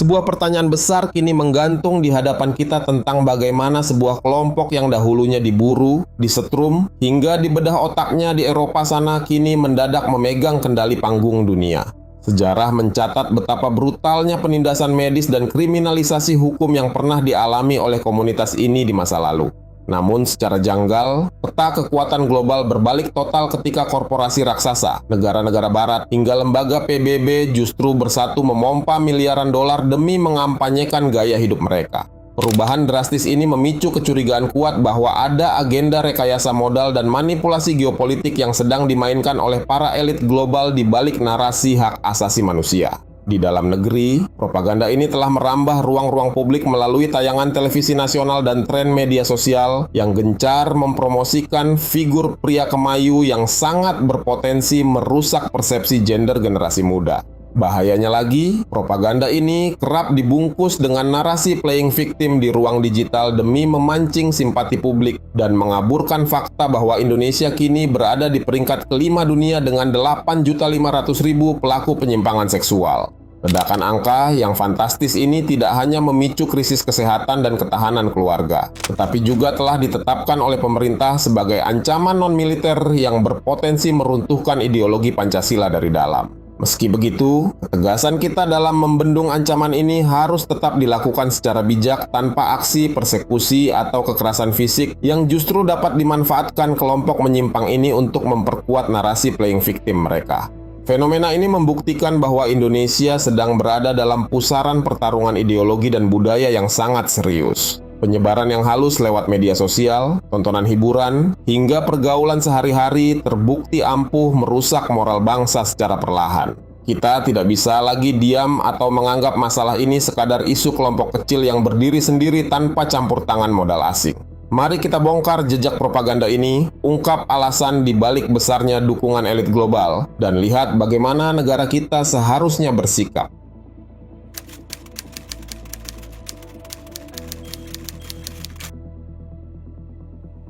Sebuah pertanyaan besar kini menggantung di hadapan kita tentang bagaimana sebuah kelompok yang dahulunya diburu, disetrum, hingga dibedah otaknya di Eropa sana kini mendadak memegang kendali panggung dunia. Sejarah mencatat betapa brutalnya penindasan medis dan kriminalisasi hukum yang pernah dialami oleh komunitas ini di masa lalu. Namun secara janggal, peta kekuatan global berbalik total ketika korporasi raksasa, negara-negara barat, hingga lembaga PBB justru bersatu memompa miliaran dolar demi mengampanyekan gaya hidup mereka. Perubahan drastis ini memicu kecurigaan kuat bahwa ada agenda rekayasa modal dan manipulasi geopolitik yang sedang dimainkan oleh para elit global di balik narasi hak asasi manusia. Di dalam negeri, propaganda ini telah merambah ruang-ruang publik melalui tayangan televisi nasional dan tren media sosial yang gencar mempromosikan figur pria kemayu yang sangat berpotensi merusak persepsi gender generasi muda. Bahayanya lagi, propaganda ini kerap dibungkus dengan narasi playing victim di ruang digital demi memancing simpati publik dan mengaburkan fakta bahwa Indonesia kini berada di peringkat kelima dunia dengan 8.500.000 pelaku penyimpangan seksual. Ledakan angka yang fantastis ini tidak hanya memicu krisis kesehatan dan ketahanan keluarga, tetapi juga telah ditetapkan oleh pemerintah sebagai ancaman non-militer yang berpotensi meruntuhkan ideologi Pancasila dari dalam. Meski begitu, ketegasan kita dalam membendung ancaman ini harus tetap dilakukan secara bijak tanpa aksi, persekusi, atau kekerasan fisik yang justru dapat dimanfaatkan kelompok menyimpang ini untuk memperkuat narasi playing victim mereka. Fenomena ini membuktikan bahwa Indonesia sedang berada dalam pusaran pertarungan ideologi dan budaya yang sangat serius. Penyebaran yang halus lewat media sosial, tontonan hiburan, hingga pergaulan sehari-hari terbukti ampuh merusak moral bangsa secara perlahan. Kita tidak bisa lagi diam atau menganggap masalah ini sekadar isu kelompok kecil yang berdiri sendiri tanpa campur tangan modal asing. Mari kita bongkar jejak propaganda ini, ungkap alasan di balik besarnya dukungan elit global, dan lihat bagaimana negara kita seharusnya bersikap.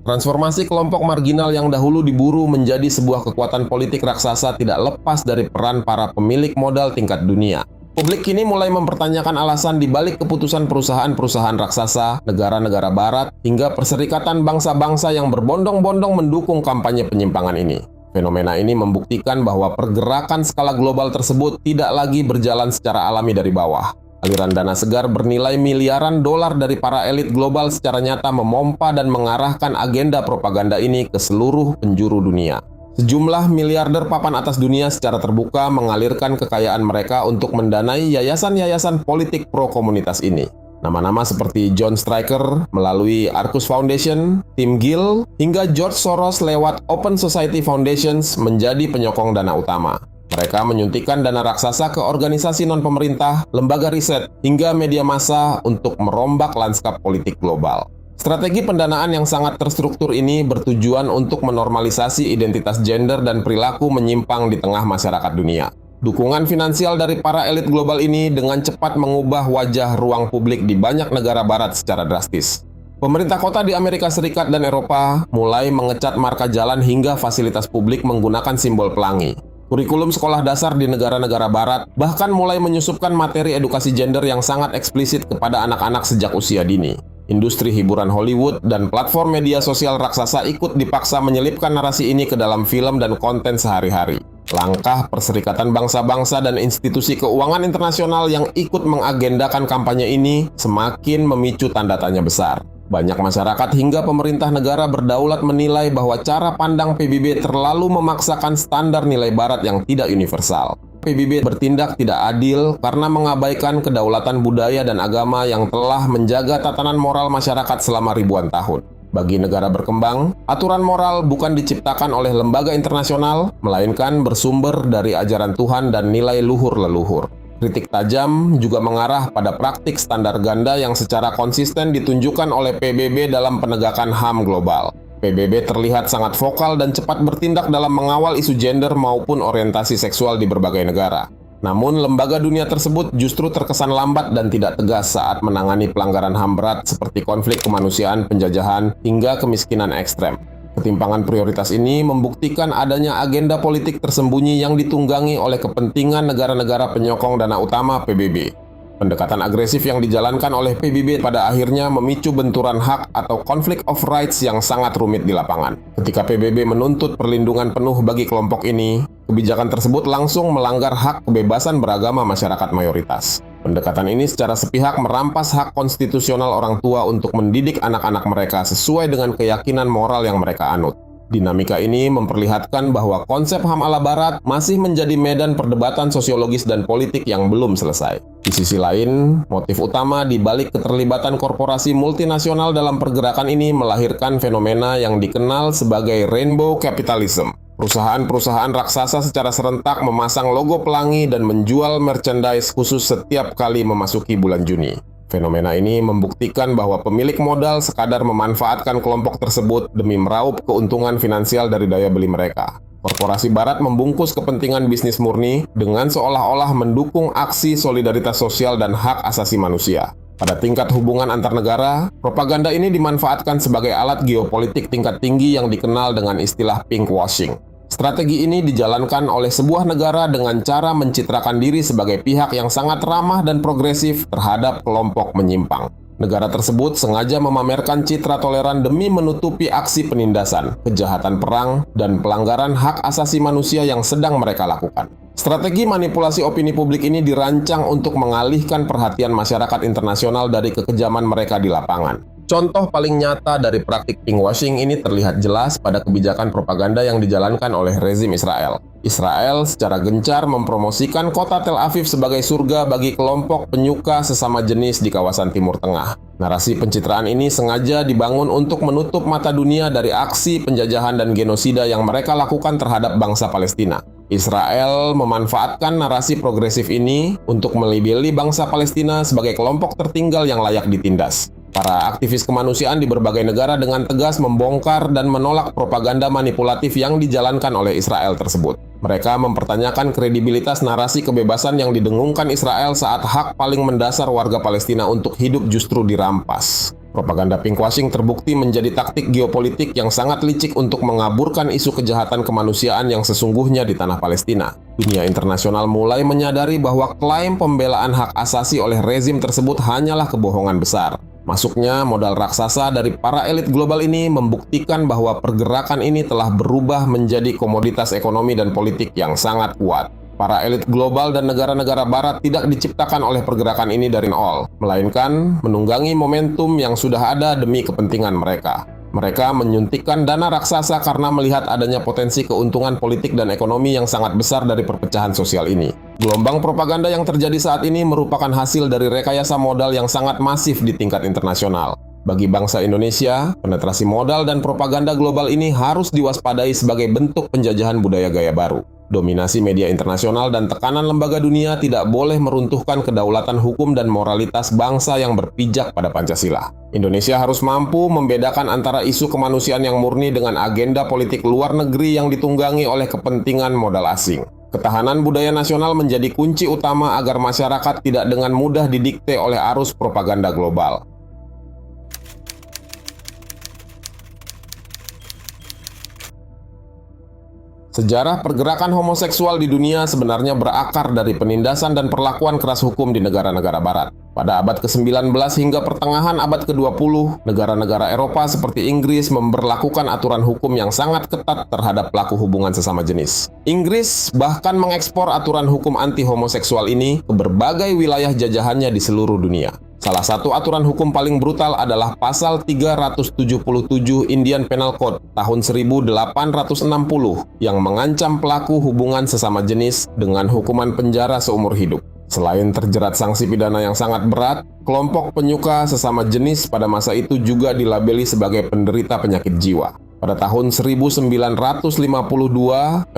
Transformasi kelompok marginal yang dahulu diburu menjadi sebuah kekuatan politik raksasa tidak lepas dari peran para pemilik modal tingkat dunia. Publik kini mulai mempertanyakan alasan di balik keputusan perusahaan-perusahaan raksasa, negara-negara barat, hingga perserikatan bangsa-bangsa yang berbondong-bondong mendukung kampanye penyimpangan ini. Fenomena ini membuktikan bahwa pergerakan skala global tersebut tidak lagi berjalan secara alami dari bawah. Aliran dana segar bernilai miliaran dolar dari para elit global secara nyata memompa dan mengarahkan agenda propaganda ini ke seluruh penjuru dunia. Sejumlah miliarder papan atas dunia secara terbuka mengalirkan kekayaan mereka untuk mendanai yayasan-yayasan politik pro-komunitas ini. Nama-nama seperti John Striker melalui Arcus Foundation, Tim Gill, hingga George Soros lewat Open Society Foundations menjadi penyokong dana utama. Mereka menyuntikkan dana raksasa ke organisasi non-pemerintah, lembaga riset, hingga media massa untuk merombak lanskap politik global. Strategi pendanaan yang sangat terstruktur ini bertujuan untuk menormalisasi identitas gender dan perilaku menyimpang di tengah masyarakat dunia. Dukungan finansial dari para elit global ini dengan cepat mengubah wajah ruang publik di banyak negara barat secara drastis. Pemerintah kota di Amerika Serikat dan Eropa mulai mengecat marka jalan hingga fasilitas publik menggunakan simbol pelangi. Kurikulum sekolah dasar di negara-negara barat bahkan mulai menyusupkan materi edukasi gender yang sangat eksplisit kepada anak-anak sejak usia dini. Industri hiburan Hollywood dan platform media sosial raksasa ikut dipaksa menyelipkan narasi ini ke dalam film dan konten sehari-hari. Langkah Perserikatan Bangsa-Bangsa dan institusi keuangan internasional yang ikut mengagendakan kampanye ini semakin memicu tanda tanya besar. Banyak masyarakat hingga pemerintah negara berdaulat menilai bahwa cara pandang PBB terlalu memaksakan standar nilai barat yang tidak universal. PBB bertindak tidak adil karena mengabaikan kedaulatan budaya dan agama yang telah menjaga tatanan moral masyarakat selama ribuan tahun. Bagi negara berkembang, aturan moral bukan diciptakan oleh lembaga internasional, melainkan bersumber dari ajaran Tuhan dan nilai luhur leluhur. Kritik tajam juga mengarah pada praktik standar ganda yang secara konsisten ditunjukkan oleh PBB dalam penegakan HAM global. PBB terlihat sangat vokal dan cepat bertindak dalam mengawal isu gender maupun orientasi seksual di berbagai negara. Namun, lembaga dunia tersebut justru terkesan lambat dan tidak tegas saat menangani pelanggaran HAM berat seperti konflik kemanusiaan, penjajahan, hingga kemiskinan ekstrem. Ketimpangan prioritas ini membuktikan adanya agenda politik tersembunyi yang ditunggangi oleh kepentingan negara-negara penyokong dana utama PBB. Pendekatan agresif yang dijalankan oleh PBB pada akhirnya memicu benturan hak atau conflict of rights yang sangat rumit di lapangan. Ketika PBB menuntut perlindungan penuh bagi kelompok ini, kebijakan tersebut langsung melanggar hak kebebasan beragama masyarakat mayoritas. Pendekatan ini secara sepihak merampas hak konstitusional orang tua untuk mendidik anak-anak mereka sesuai dengan keyakinan moral yang mereka anut. Dinamika ini memperlihatkan bahwa konsep HAM ala Barat masih menjadi medan perdebatan sosiologis dan politik yang belum selesai. Di sisi lain, motif utama di balik keterlibatan korporasi multinasional dalam pergerakan ini melahirkan fenomena yang dikenal sebagai rainbow capitalism. Perusahaan-perusahaan raksasa secara serentak memasang logo pelangi dan menjual merchandise khusus setiap kali memasuki bulan Juni. Fenomena ini membuktikan bahwa pemilik modal sekadar memanfaatkan kelompok tersebut demi meraup keuntungan finansial dari daya beli mereka. Korporasi Barat membungkus kepentingan bisnis murni dengan seolah-olah mendukung aksi solidaritas sosial dan hak asasi manusia. Pada tingkat hubungan antar negara, propaganda ini dimanfaatkan sebagai alat geopolitik tingkat tinggi yang dikenal dengan istilah pinkwashing. Strategi ini dijalankan oleh sebuah negara dengan cara mencitrakan diri sebagai pihak yang sangat ramah dan progresif terhadap kelompok menyimpang. Negara tersebut sengaja memamerkan citra toleran demi menutupi aksi penindasan, kejahatan perang, dan pelanggaran hak asasi manusia yang sedang mereka lakukan. Strategi manipulasi opini publik ini dirancang untuk mengalihkan perhatian masyarakat internasional dari kekejaman mereka di lapangan. Contoh paling nyata dari praktik pinkwashing ini terlihat jelas pada kebijakan propaganda yang dijalankan oleh rezim Israel. Israel secara gencar mempromosikan kota Tel Aviv sebagai surga bagi kelompok penyuka sesama jenis di kawasan Timur Tengah. Narasi pencitraan ini sengaja dibangun untuk menutup mata dunia dari aksi penjajahan dan genosida yang mereka lakukan terhadap bangsa Palestina. Israel memanfaatkan narasi progresif ini untuk melibeli bangsa Palestina sebagai kelompok tertinggal yang layak ditindas. Para aktivis kemanusiaan di berbagai negara dengan tegas membongkar dan menolak propaganda manipulatif yang dijalankan oleh Israel tersebut. Mereka mempertanyakan kredibilitas narasi kebebasan yang didengungkan Israel saat hak paling mendasar warga Palestina untuk hidup justru dirampas. Propaganda pinkwashing terbukti menjadi taktik geopolitik yang sangat licik untuk mengaburkan isu kejahatan kemanusiaan yang sesungguhnya di tanah Palestina. Dunia internasional mulai menyadari bahwa klaim pembelaan hak asasi oleh rezim tersebut hanyalah kebohongan besar. Masuknya modal raksasa dari para elit global ini membuktikan bahwa pergerakan ini telah berubah menjadi komoditas ekonomi dan politik yang sangat kuat. Para elit global dan negara-negara barat tidak diciptakan oleh pergerakan ini dari nol, melainkan menunggangi momentum yang sudah ada demi kepentingan mereka. Mereka menyuntikkan dana raksasa karena melihat adanya potensi keuntungan politik dan ekonomi yang sangat besar dari perpecahan sosial ini. Gelombang propaganda yang terjadi saat ini merupakan hasil dari rekayasa modal yang sangat masif di tingkat internasional. Bagi bangsa Indonesia, penetrasi modal dan propaganda global ini harus diwaspadai sebagai bentuk penjajahan budaya gaya baru. Dominasi media internasional dan tekanan lembaga dunia tidak boleh meruntuhkan kedaulatan hukum dan moralitas bangsa yang berpijak pada Pancasila. Indonesia harus mampu membedakan antara isu kemanusiaan yang murni dengan agenda politik luar negeri yang ditunggangi oleh kepentingan modal asing. Ketahanan budaya nasional menjadi kunci utama agar masyarakat tidak dengan mudah didikte oleh arus propaganda global. Sejarah pergerakan homoseksual di dunia sebenarnya berakar dari penindasan dan perlakuan keras hukum di negara-negara barat. Pada abad ke-19 hingga pertengahan abad ke-20, negara-negara Eropa seperti Inggris memberlakukan aturan hukum yang sangat ketat terhadap pelaku hubungan sesama jenis. Inggris bahkan mengekspor aturan hukum anti-homoseksual ini ke berbagai wilayah jajahannya di seluruh dunia. Salah satu aturan hukum paling brutal adalah Pasal 377 Indian Penal Code tahun 1860 yang mengancam pelaku hubungan sesama jenis dengan hukuman penjara seumur hidup. Selain terjerat sanksi pidana yang sangat berat, kelompok penyuka sesama jenis pada masa itu juga dilabeli sebagai penderita penyakit jiwa. Pada tahun 1952,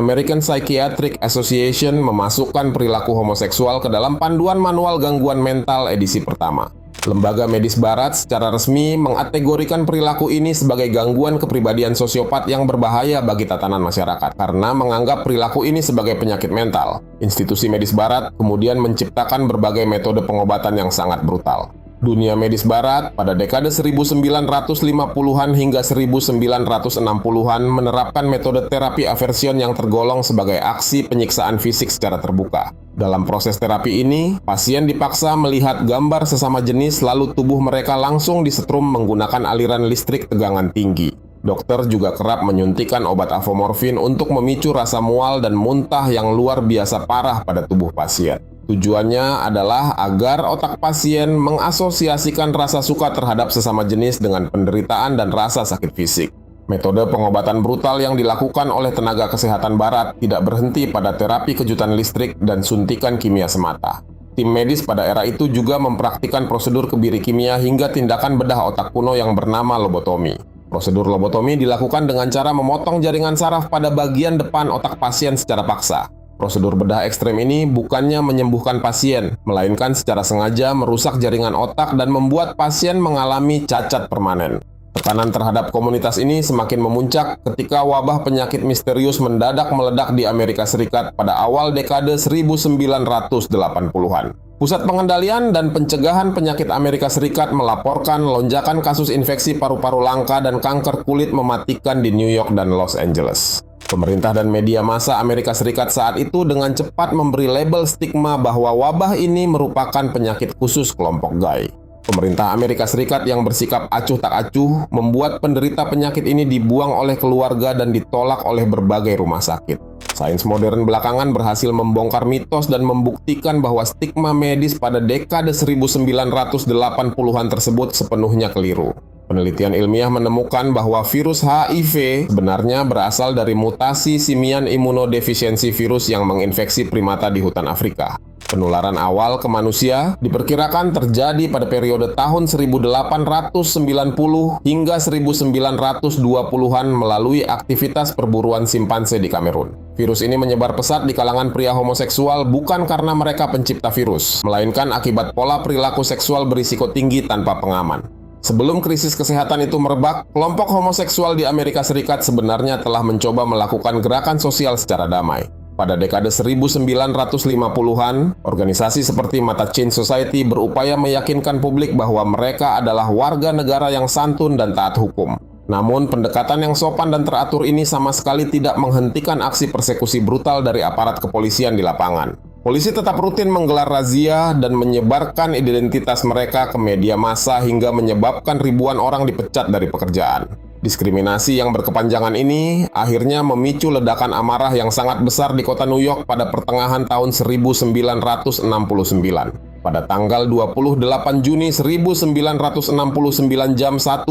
American Psychiatric Association memasukkan perilaku homoseksual ke dalam panduan manual gangguan mental edisi pertama. Lembaga medis barat secara resmi mengategorikan perilaku ini sebagai gangguan kepribadian sosiopat yang berbahaya bagi tatanan masyarakat karena menganggap perilaku ini sebagai penyakit mental. Institusi medis barat kemudian menciptakan berbagai metode pengobatan yang sangat brutal. Dunia medis barat pada dekade 1950-an hingga 1960-an menerapkan metode terapi aversion yang tergolong sebagai aksi penyiksaan fisik secara terbuka. Dalam proses terapi ini, pasien dipaksa melihat gambar sesama jenis lalu tubuh mereka langsung disetrum menggunakan aliran listrik tegangan tinggi. Dokter juga kerap menyuntikkan obat avomorfin untuk memicu rasa mual dan muntah yang luar biasa parah pada tubuh pasien. Tujuannya adalah agar otak pasien mengasosiasikan rasa suka terhadap sesama jenis dengan penderitaan dan rasa sakit fisik. Metode pengobatan brutal yang dilakukan oleh tenaga kesehatan barat tidak berhenti pada terapi kejutan listrik dan suntikan kimia semata. Tim medis pada era itu juga mempraktikkan prosedur kebiri kimia hingga tindakan bedah otak kuno yang bernama lobotomi. Prosedur lobotomi dilakukan dengan cara memotong jaringan saraf pada bagian depan otak pasien secara paksa. Prosedur bedah ekstrem ini bukannya menyembuhkan pasien, melainkan secara sengaja merusak jaringan otak dan membuat pasien mengalami cacat permanen. Tekanan terhadap komunitas ini semakin memuncak ketika wabah penyakit misterius mendadak meledak di Amerika Serikat pada awal dekade 1980-an. Pusat Pengendalian dan Pencegahan Penyakit Amerika Serikat melaporkan lonjakan kasus infeksi paru-paru langka dan kanker kulit mematikan di New York dan Los Angeles. Pemerintah dan media massa Amerika Serikat saat itu dengan cepat memberi label stigma bahwa wabah ini merupakan penyakit khusus kelompok gay. Pemerintah Amerika Serikat yang bersikap acuh tak acuh membuat penderita penyakit ini dibuang oleh keluarga dan ditolak oleh berbagai rumah sakit. Sains modern belakangan berhasil membongkar mitos dan membuktikan bahwa stigma medis pada dekade 1980-an tersebut sepenuhnya keliru. Penelitian ilmiah menemukan bahwa virus HIV sebenarnya berasal dari mutasi simian imunodefisiensi virus yang menginfeksi primata di hutan Afrika. Penularan awal ke manusia diperkirakan terjadi pada periode tahun 1890 hingga 1920-an melalui aktivitas perburuan simpanse di Kamerun. Virus ini menyebar pesat di kalangan pria homoseksual bukan karena mereka pencipta virus, melainkan akibat pola perilaku seksual berisiko tinggi tanpa pengaman. Sebelum krisis kesehatan itu merebak, kelompok homoseksual di Amerika Serikat sebenarnya telah mencoba melakukan gerakan sosial secara damai. Pada dekade 1950-an, organisasi seperti Mata Change Society berupaya meyakinkan publik bahwa mereka adalah warga negara yang santun dan taat hukum. Namun, pendekatan yang sopan dan teratur ini sama sekali tidak menghentikan aksi persekusi brutal dari aparat kepolisian di lapangan. Polisi tetap rutin menggelar razia dan menyebarkan identitas mereka ke media massa hingga menyebabkan ribuan orang dipecat dari pekerjaan. Diskriminasi yang berkepanjangan ini akhirnya memicu ledakan amarah yang sangat besar di kota New York pada pertengahan tahun 1969. Pada tanggal 28 Juni 1969 jam 1.20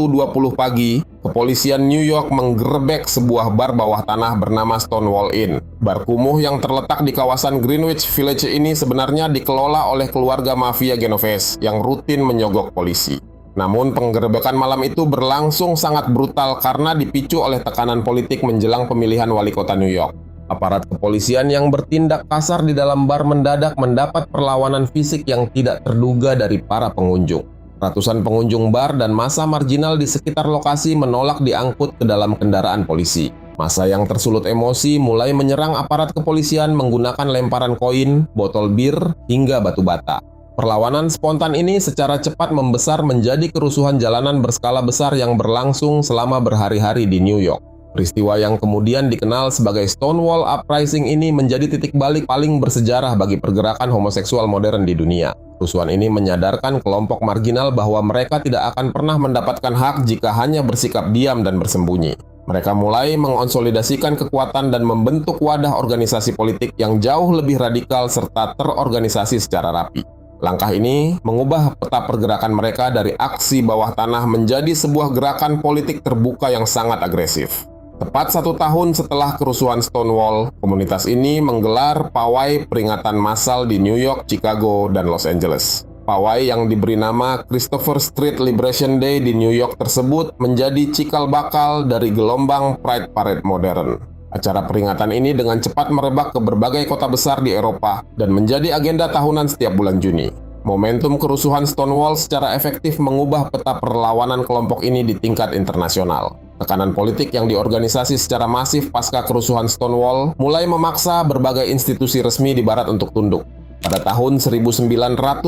pagi, kepolisian New York menggerebek sebuah bar bawah tanah bernama Stonewall Inn. Bar kumuh yang terletak di kawasan Greenwich Village ini sebenarnya dikelola oleh keluarga mafia Genovese yang rutin menyogok polisi. Namun penggerebekan malam itu berlangsung sangat brutal karena dipicu oleh tekanan politik menjelang pemilihan wali kota New York. Aparat kepolisian yang bertindak kasar di dalam bar mendadak mendapat perlawanan fisik yang tidak terduga dari para pengunjung. Ratusan pengunjung bar dan massa marginal di sekitar lokasi menolak diangkut ke dalam kendaraan polisi. Massa yang tersulut emosi mulai menyerang aparat kepolisian menggunakan lemparan koin, botol bir, hingga batu bata. Perlawanan spontan ini secara cepat membesar menjadi kerusuhan jalanan berskala besar yang berlangsung selama berhari-hari di New York. Peristiwa yang kemudian dikenal sebagai Stonewall Uprising ini menjadi titik balik paling bersejarah bagi pergerakan homoseksual modern di dunia. Kerusuhan ini menyadarkan kelompok marginal bahwa mereka tidak akan pernah mendapatkan hak jika hanya bersikap diam dan bersembunyi. Mereka mulai mengonsolidasikan kekuatan dan membentuk wadah organisasi politik yang jauh lebih radikal serta terorganisasi secara rapi. Langkah ini mengubah peta pergerakan mereka dari aksi bawah tanah menjadi sebuah gerakan politik terbuka yang sangat agresif. Tepat 1 tahun setelah kerusuhan Stonewall, komunitas ini menggelar pawai peringatan massal di New York, Chicago, dan Los Angeles. Pawai yang diberi nama Christopher Street Liberation Day di New York tersebut menjadi cikal bakal dari gelombang Pride Parade modern. Acara peringatan ini dengan cepat merebak ke berbagai kota besar di Eropa dan menjadi agenda tahunan setiap bulan Juni. Momentum kerusuhan Stonewall secara efektif mengubah peta perlawanan kelompok ini di tingkat internasional. Tekanan politik yang diorganisasi secara masif pasca kerusuhan Stonewall mulai memaksa berbagai institusi resmi di Barat untuk tunduk. Pada tahun 1973,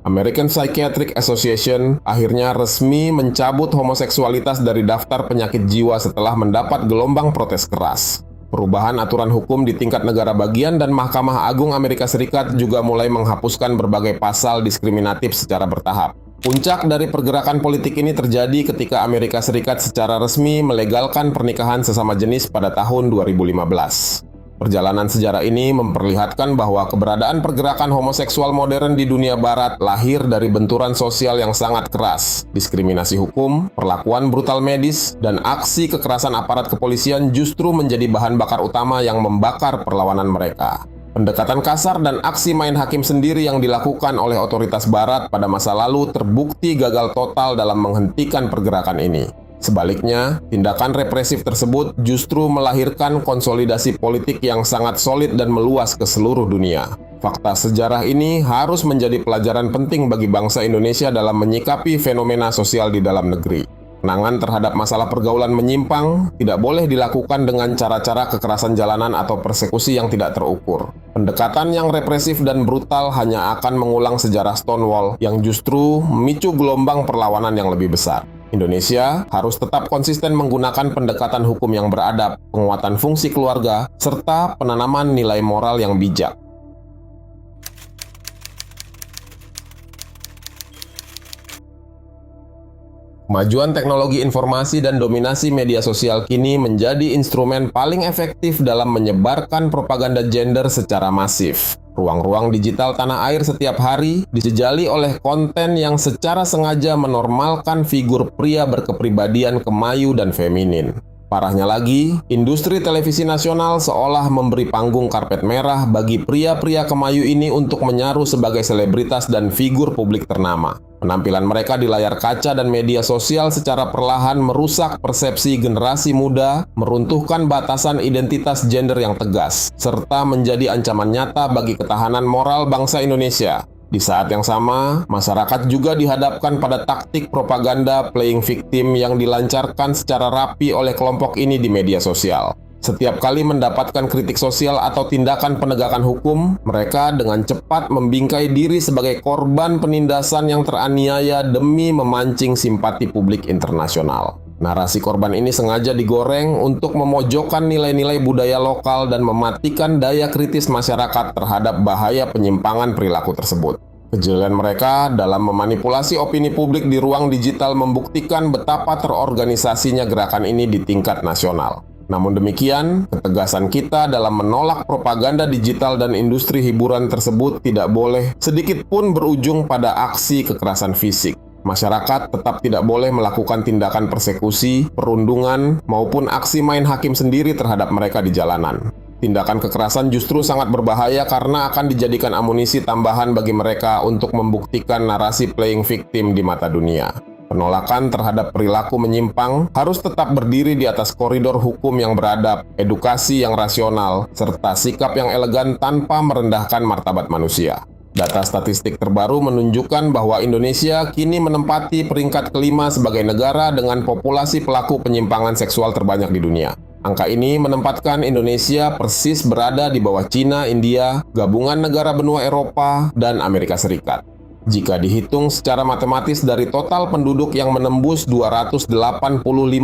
American Psychiatric Association akhirnya resmi mencabut homoseksualitas dari daftar penyakit jiwa setelah mendapat gelombang protes keras. Perubahan aturan hukum di tingkat negara bagian dan Mahkamah Agung Amerika Serikat juga mulai menghapuskan berbagai pasal diskriminatif secara bertahap. Puncak dari pergerakan politik ini terjadi ketika Amerika Serikat secara resmi melegalkan pernikahan sesama jenis pada tahun 2015. Perjalanan sejarah ini memperlihatkan bahwa keberadaan pergerakan homoseksual modern di dunia barat lahir dari benturan sosial yang sangat keras. Diskriminasi hukum, perlakuan brutal medis, dan aksi kekerasan aparat kepolisian justru menjadi bahan bakar utama yang membakar perlawanan mereka. Pendekatan kasar dan aksi main hakim sendiri yang dilakukan oleh otoritas barat pada masa lalu terbukti gagal total dalam menghentikan pergerakan ini. Sebaliknya, tindakan represif tersebut justru melahirkan konsolidasi politik yang sangat solid dan meluas ke seluruh dunia. Fakta sejarah ini harus menjadi pelajaran penting bagi bangsa Indonesia dalam menyikapi fenomena sosial di dalam negeri. Penanganan terhadap masalah pergaulan menyimpang tidak boleh dilakukan dengan cara-cara kekerasan jalanan atau persekusi yang tidak terukur. Pendekatan yang represif dan brutal hanya akan mengulang sejarah Stonewall yang justru memicu gelombang perlawanan yang lebih besar. Indonesia harus tetap konsisten menggunakan pendekatan hukum yang beradab, penguatan fungsi keluarga, serta penanaman nilai moral yang bijak. Kemajuan teknologi informasi dan dominasi media sosial kini menjadi instrumen paling efektif dalam menyebarkan propaganda gender secara masif. Ruang-ruang digital tanah air setiap hari dijejali oleh konten yang secara sengaja menormalkan figur pria berkepribadian kemayu dan feminin. Parahnya lagi, industri televisi nasional seolah memberi panggung karpet merah bagi pria-pria kemayu ini untuk menyaru sebagai selebritas dan figur publik ternama. Penampilan mereka di layar kaca dan media sosial secara perlahan merusak persepsi generasi muda, meruntuhkan batasan identitas gender yang tegas, serta menjadi ancaman nyata bagi ketahanan moral bangsa Indonesia. Di saat yang sama, masyarakat juga dihadapkan pada taktik propaganda playing victim yang dilancarkan secara rapi oleh kelompok ini di media sosial. Setiap kali mendapatkan kritik sosial atau tindakan penegakan hukum, mereka dengan cepat membingkai diri sebagai korban penindasan yang teraniaya demi memancing simpati publik internasional. Narasi korban ini sengaja digoreng untuk memojokkan nilai-nilai budaya lokal dan mematikan daya kritis masyarakat terhadap bahaya penyimpangan perilaku tersebut. Kejelian mereka dalam memanipulasi opini publik di ruang digital membuktikan betapa terorganisasinya gerakan ini di tingkat nasional. Namun demikian, ketegasan kita dalam menolak propaganda digital dan industri hiburan tersebut tidak boleh sedikit pun berujung pada aksi kekerasan fisik. Masyarakat tetap tidak boleh melakukan tindakan persekusi, perundungan, maupun aksi main hakim sendiri terhadap mereka di jalanan. Tindakan kekerasan justru sangat berbahaya karena akan dijadikan amunisi tambahan bagi mereka untuk membuktikan narasi playing victim di mata dunia. Penolakan terhadap perilaku menyimpang harus tetap berdiri di atas koridor hukum yang beradab, edukasi yang rasional, serta sikap yang elegan tanpa merendahkan martabat manusia. Data statistik terbaru menunjukkan bahwa Indonesia kini menempati peringkat kelima sebagai negara dengan populasi pelaku penyimpangan seksual terbanyak di dunia. Angka ini menempatkan Indonesia persis berada di bawah Cina, India, gabungan negara benua Eropa, dan Amerika Serikat. Jika dihitung secara matematis dari total penduduk yang menembus 285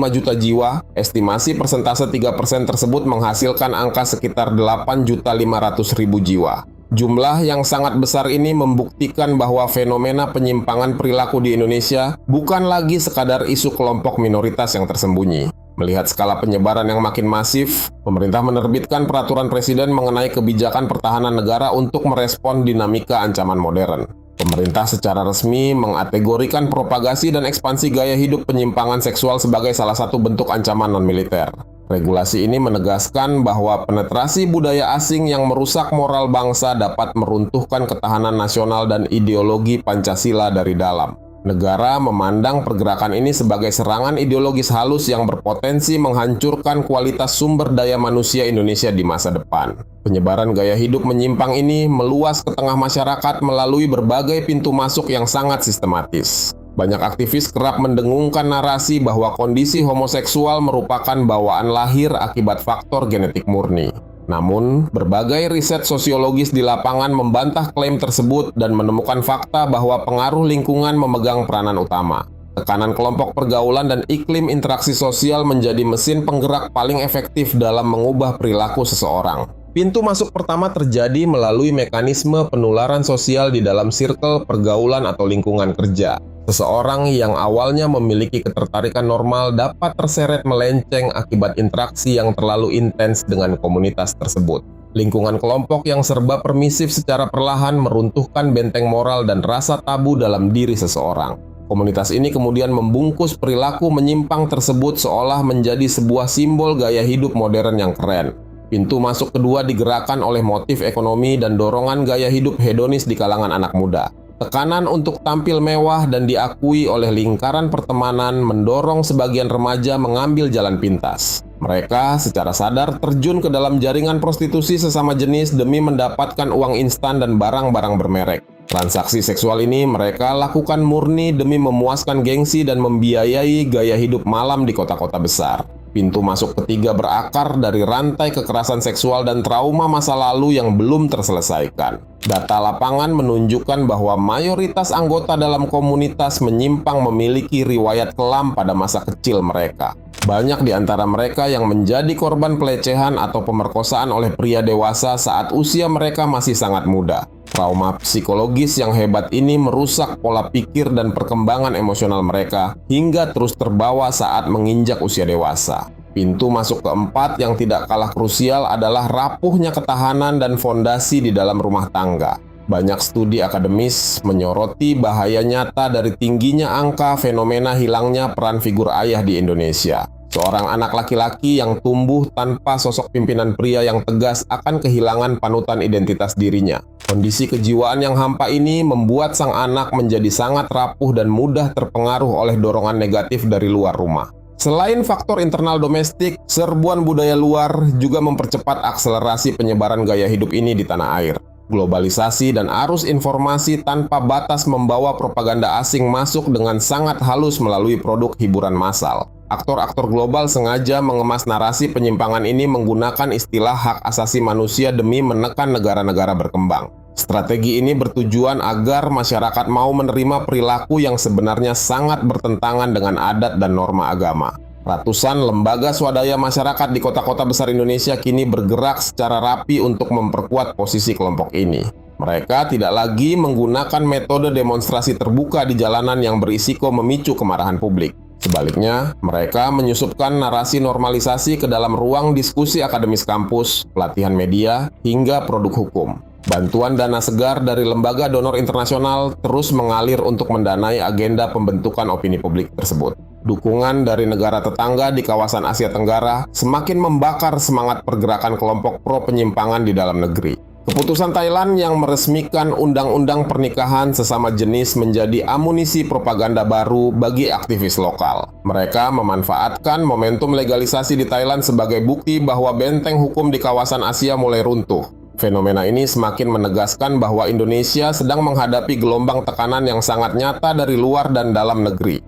juta jiwa, estimasi persentase 3% tersebut menghasilkan angka sekitar 8.500.000 jiwa. Jumlah yang sangat besar ini membuktikan bahwa fenomena penyimpangan perilaku di Indonesia bukan lagi sekadar isu kelompok minoritas yang tersembunyi. Melihat skala penyebaran yang makin masif, pemerintah menerbitkan peraturan presiden mengenai kebijakan pertahanan negara untuk merespon dinamika ancaman modern. Pemerintah secara resmi mengategorikan propagasi dan ekspansi gaya hidup penyimpangan seksual sebagai salah satu bentuk ancaman non-militer. Regulasi ini menegaskan bahwa penetrasi budaya asing yang merusak moral bangsa dapat meruntuhkan ketahanan nasional dan ideologi Pancasila dari dalam. Negara memandang pergerakan ini sebagai serangan ideologis halus yang berpotensi menghancurkan kualitas sumber daya manusia Indonesia di masa depan. Penyebaran gaya hidup menyimpang ini meluas ke tengah masyarakat melalui berbagai pintu masuk yang sangat sistematis. Banyak aktivis kerap mendengungkan narasi bahwa kondisi homoseksual merupakan bawaan lahir akibat faktor genetik murni. Namun, berbagai riset sosiologis di lapangan membantah klaim tersebut dan menemukan fakta bahwa pengaruh lingkungan memegang peranan utama. Tekanan kelompok pergaulan dan iklim interaksi sosial menjadi mesin penggerak paling efektif dalam mengubah perilaku seseorang. Pintu masuk pertama terjadi melalui mekanisme penularan sosial di dalam sirkel pergaulan atau lingkungan kerja. Seseorang yang awalnya memiliki ketertarikan normal dapat terseret melenceng akibat interaksi yang terlalu intens dengan komunitas tersebut. Lingkungan kelompok yang serba permisif secara perlahan meruntuhkan benteng moral dan rasa tabu dalam diri seseorang. Komunitas ini kemudian membungkus perilaku menyimpang tersebut seolah menjadi sebuah simbol gaya hidup modern yang keren. Pintu masuk kedua digerakkan oleh motif ekonomi dan dorongan gaya hidup hedonis di kalangan anak muda. Tekanan untuk tampil mewah dan diakui oleh lingkaran pertemanan mendorong sebagian remaja mengambil jalan pintas. Mereka secara sadar terjun ke dalam jaringan prostitusi sesama jenis demi mendapatkan uang instan dan barang-barang bermerek. Transaksi seksual ini mereka lakukan murni demi memuaskan gengsi dan membiayai gaya hidup malam di kota-kota besar. Pintu masuk ketiga berakar dari rantai kekerasan seksual dan trauma masa lalu yang belum terselesaikan. Data lapangan menunjukkan bahwa mayoritas anggota dalam komunitas menyimpang memiliki riwayat kelam pada masa kecil mereka. Banyak di antara mereka yang menjadi korban pelecehan atau pemerkosaan oleh pria dewasa saat usia mereka masih sangat muda. Trauma psikologis yang hebat ini merusak pola pikir dan perkembangan emosional mereka hingga terus terbawa saat menginjak usia dewasa. Pintu masuk keempat yang tidak kalah krusial adalah rapuhnya ketahanan dan fondasi di dalam rumah tangga. Banyak studi akademis menyoroti bahaya nyata dari tingginya angka fenomena hilangnya peran figur ayah di Indonesia. Seorang anak laki-laki yang tumbuh tanpa sosok pimpinan pria yang tegas akan kehilangan panutan identitas dirinya. Kondisi kejiwaan yang hampa ini membuat sang anak menjadi sangat rapuh dan mudah terpengaruh oleh dorongan negatif dari luar rumah. Selain faktor internal domestik, serbuan budaya luar juga mempercepat akselerasi penyebaran gaya hidup ini di tanah air. Globalisasi dan arus informasi tanpa batas membawa propaganda asing masuk dengan sangat halus melalui produk hiburan massal. Aktor-aktor global sengaja mengemas narasi penyimpangan ini menggunakan istilah hak asasi manusia demi menekan negara-negara berkembang. Strategi ini bertujuan agar masyarakat mau menerima perilaku yang sebenarnya sangat bertentangan dengan adat dan norma agama. Ratusan lembaga swadaya masyarakat di kota-kota besar Indonesia kini bergerak secara rapi untuk memperkuat posisi kelompok ini. Mereka tidak lagi menggunakan metode demonstrasi terbuka di jalanan yang berisiko memicu kemarahan publik. Sebaliknya, mereka menyusupkan narasi normalisasi ke dalam ruang diskusi akademis kampus, pelatihan media, hingga produk hukum. Bantuan dana segar dari lembaga donor internasional terus mengalir untuk mendanai agenda pembentukan opini publik tersebut. Dukungan dari negara tetangga di kawasan Asia Tenggara semakin membakar semangat pergerakan kelompok pro penyimpangan di dalam negeri. Keputusan Thailand yang meresmikan undang-undang pernikahan sesama jenis menjadi amunisi propaganda baru bagi aktivis lokal. Mereka memanfaatkan momentum legalisasi di Thailand sebagai bukti bahwa benteng hukum di kawasan Asia mulai runtuh. Fenomena ini semakin menegaskan bahwa Indonesia sedang menghadapi gelombang tekanan yang sangat nyata dari luar dan dalam negeri.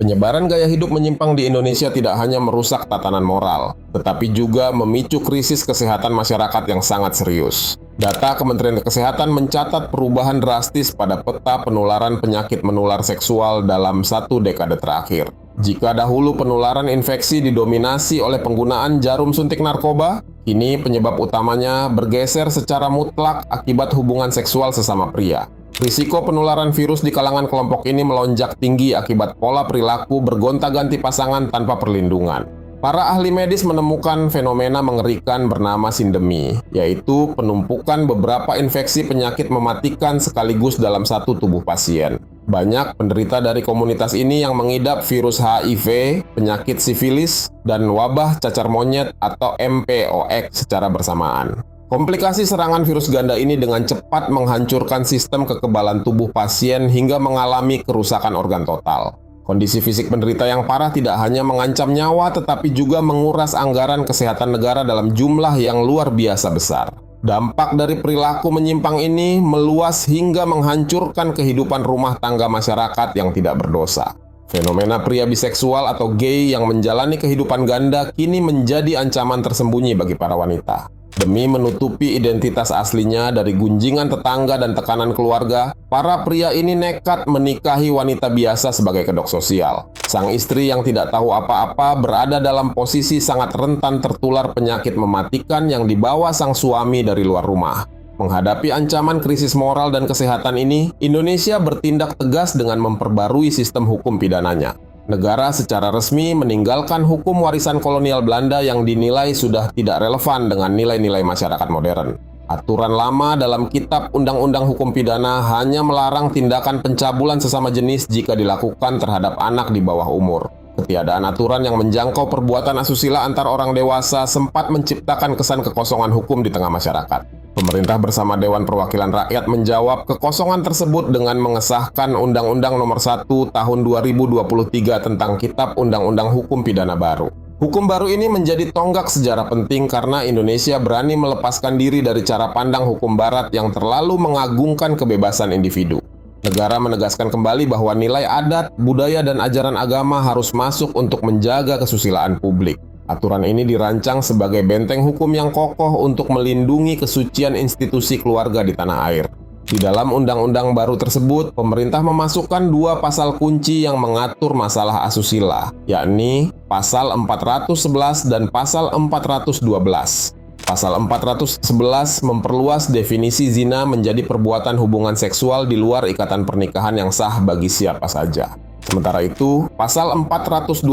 Penyebaran gaya hidup menyimpang di Indonesia tidak hanya merusak tatanan moral, tetapi juga memicu krisis kesehatan masyarakat yang sangat serius. Data Kementerian Kesehatan mencatat perubahan drastis pada peta penularan penyakit menular seksual dalam 1 dekade terakhir. Jika dahulu penularan infeksi didominasi oleh penggunaan jarum suntik narkoba, kini penyebab utamanya bergeser secara mutlak akibat hubungan seksual sesama pria. Risiko penularan virus di kalangan kelompok ini melonjak tinggi akibat pola perilaku bergonta-ganti pasangan tanpa perlindungan. Para ahli medis menemukan fenomena mengerikan bernama sindemi, yaitu penumpukan beberapa infeksi penyakit mematikan sekaligus dalam satu tubuh pasien. Banyak penderita dari komunitas ini yang mengidap virus HIV, penyakit sifilis, dan wabah cacar monyet atau MPOX secara bersamaan. Komplikasi serangan virus ganda ini dengan cepat menghancurkan sistem kekebalan tubuh pasien hingga mengalami kerusakan organ total. Kondisi fisik penderita yang parah tidak hanya mengancam nyawa tetapi juga menguras anggaran kesehatan negara dalam jumlah yang luar biasa besar. Dampak dari perilaku menyimpang ini meluas hingga menghancurkan kehidupan rumah tangga masyarakat yang tidak berdosa. Fenomena pria biseksual atau gay yang menjalani kehidupan ganda kini menjadi ancaman tersembunyi bagi para wanita. Demi menutupi identitas aslinya dari gunjingan tetangga dan tekanan keluarga, para pria ini nekat menikahi wanita biasa sebagai kedok sosial. Sang istri yang tidak tahu apa-apa berada dalam posisi sangat rentan tertular penyakit mematikan yang dibawa sang suami dari luar rumah. Menghadapi ancaman krisis moral dan kesehatan ini, Indonesia bertindak tegas dengan memperbarui sistem hukum pidananya. Negara secara resmi meninggalkan hukum warisan kolonial Belanda yang dinilai sudah tidak relevan dengan nilai-nilai masyarakat modern. Aturan lama dalam Kitab Undang-Undang Hukum Pidana hanya melarang tindakan pencabulan sesama jenis jika dilakukan terhadap anak di bawah umur. Ketiadaan aturan yang menjangkau perbuatan asusila antar orang dewasa sempat menciptakan kesan kekosongan hukum di tengah masyarakat. Pemerintah bersama Dewan Perwakilan Rakyat menjawab kekosongan tersebut dengan mengesahkan Undang-Undang Nomor 1 Tahun 2023 tentang Kitab Undang-Undang Hukum Pidana baru. Hukum baru ini menjadi tonggak sejarah penting karena Indonesia berani melepaskan diri dari cara pandang hukum Barat yang terlalu mengagungkan kebebasan individu. Negara menegaskan kembali bahwa nilai adat, budaya, dan ajaran agama harus masuk untuk menjaga kesusilaan publik. Aturan ini dirancang sebagai benteng hukum yang kokoh untuk melindungi kesucian institusi keluarga di tanah air. Di dalam undang-undang baru tersebut, pemerintah memasukkan 2 pasal kunci yang mengatur masalah asusila, yakni Pasal 411 dan Pasal 412. Pasal 411 memperluas definisi zina menjadi perbuatan hubungan seksual di luar ikatan pernikahan yang sah bagi siapa saja. Sementara itu, Pasal 412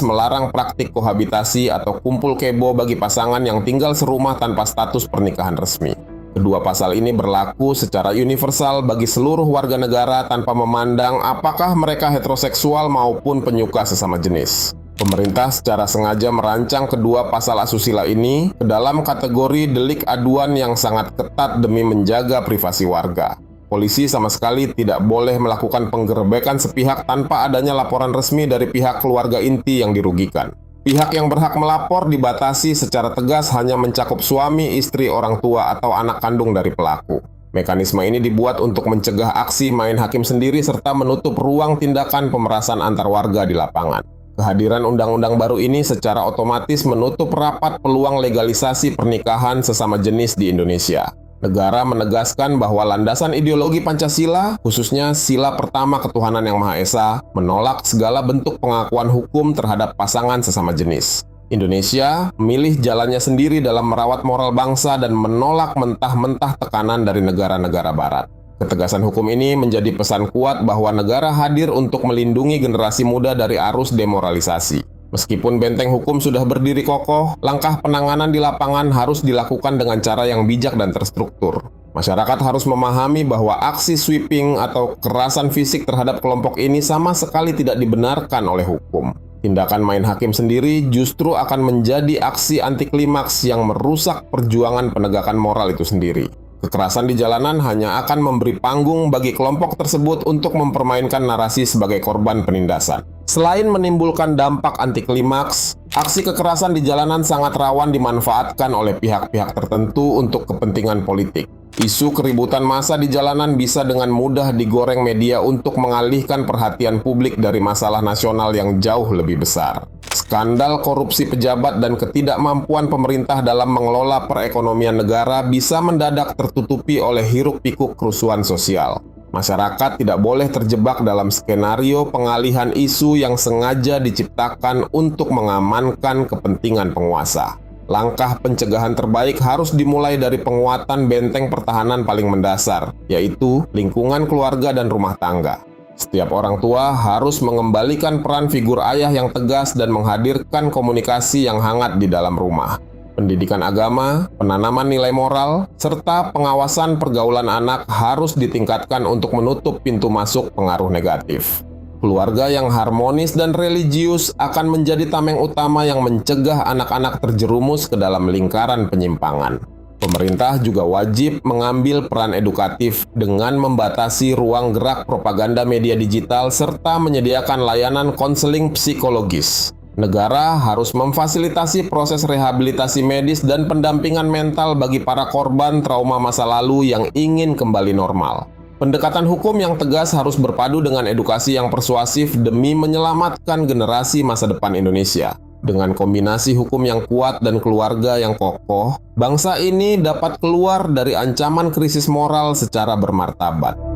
melarang praktik kohabitasi atau kumpul kebo bagi pasangan yang tinggal serumah tanpa status pernikahan resmi. Kedua pasal ini berlaku secara universal bagi seluruh warga negara tanpa memandang apakah mereka heteroseksual maupun penyuka sesama jenis. Pemerintah secara sengaja merancang kedua pasal asusila ini ke dalam kategori delik aduan yang sangat ketat demi menjaga privasi warga. Polisi sama sekali tidak boleh melakukan penggerebekan sepihak tanpa adanya laporan resmi dari pihak keluarga inti yang dirugikan. Pihak yang berhak melapor dibatasi secara tegas hanya mencakup suami, istri, orang tua, atau anak kandung dari pelaku. Mekanisme ini dibuat untuk mencegah aksi main hakim sendiri serta menutup ruang tindakan pemerasan antar warga di lapangan. Kehadiran undang-undang baru ini secara otomatis menutup rapat peluang legalisasi pernikahan sesama jenis di Indonesia. Negara menegaskan bahwa landasan ideologi Pancasila, khususnya sila pertama ketuhanan yang Maha Esa, menolak segala bentuk pengakuan hukum terhadap pasangan sesama jenis. Indonesia memilih jalannya sendiri dalam merawat moral bangsa dan menolak mentah-mentah tekanan dari negara-negara Barat. Ketegasan hukum ini menjadi pesan kuat bahwa negara hadir untuk melindungi generasi muda dari arus demoralisasi. Meskipun benteng hukum sudah berdiri kokoh, langkah penanganan di lapangan harus dilakukan dengan cara yang bijak dan terstruktur. Masyarakat harus memahami bahwa aksi sweeping atau kekerasan fisik terhadap kelompok ini sama sekali tidak dibenarkan oleh hukum. Tindakan main hakim sendiri justru akan menjadi aksi anti klimaks yang merusak perjuangan penegakan moral itu sendiri. Kekerasan di jalanan hanya akan memberi panggung bagi kelompok tersebut untuk mempermainkan narasi sebagai korban penindasan. Selain menimbulkan dampak anti klimaks, aksi kekerasan di jalanan sangat rawan dimanfaatkan oleh pihak-pihak tertentu untuk kepentingan politik. Isu keributan massa di jalanan bisa dengan mudah digoreng media untuk mengalihkan perhatian publik dari masalah nasional yang jauh lebih besar. Skandal korupsi pejabat dan ketidakmampuan pemerintah dalam mengelola perekonomian negara bisa mendadak tertutupi oleh hiruk-pikuk kerusuhan sosial. Masyarakat tidak boleh terjebak dalam skenario pengalihan isu yang sengaja diciptakan untuk mengamankan kepentingan penguasa. Langkah pencegahan terbaik harus dimulai dari penguatan benteng pertahanan paling mendasar, yaitu lingkungan keluarga dan rumah tangga. Setiap orang tua harus mengembalikan peran figur ayah yang tegas dan menghadirkan komunikasi yang hangat di dalam rumah. Pendidikan agama, penanaman nilai moral, serta pengawasan pergaulan anak harus ditingkatkan untuk menutup pintu masuk pengaruh negatif. Keluarga yang harmonis dan religius akan menjadi tameng utama yang mencegah anak-anak terjerumus ke dalam lingkaran penyimpangan. Pemerintah juga wajib mengambil peran edukatif dengan membatasi ruang gerak propaganda media digital serta menyediakan layanan konseling psikologis. Negara harus memfasilitasi proses rehabilitasi medis dan pendampingan mental bagi para korban trauma masa lalu yang ingin kembali normal. Pendekatan hukum yang tegas harus berpadu dengan edukasi yang persuasif demi menyelamatkan generasi masa depan Indonesia. Dengan kombinasi hukum yang kuat dan keluarga yang kokoh, bangsa ini dapat keluar dari ancaman krisis moral secara bermartabat.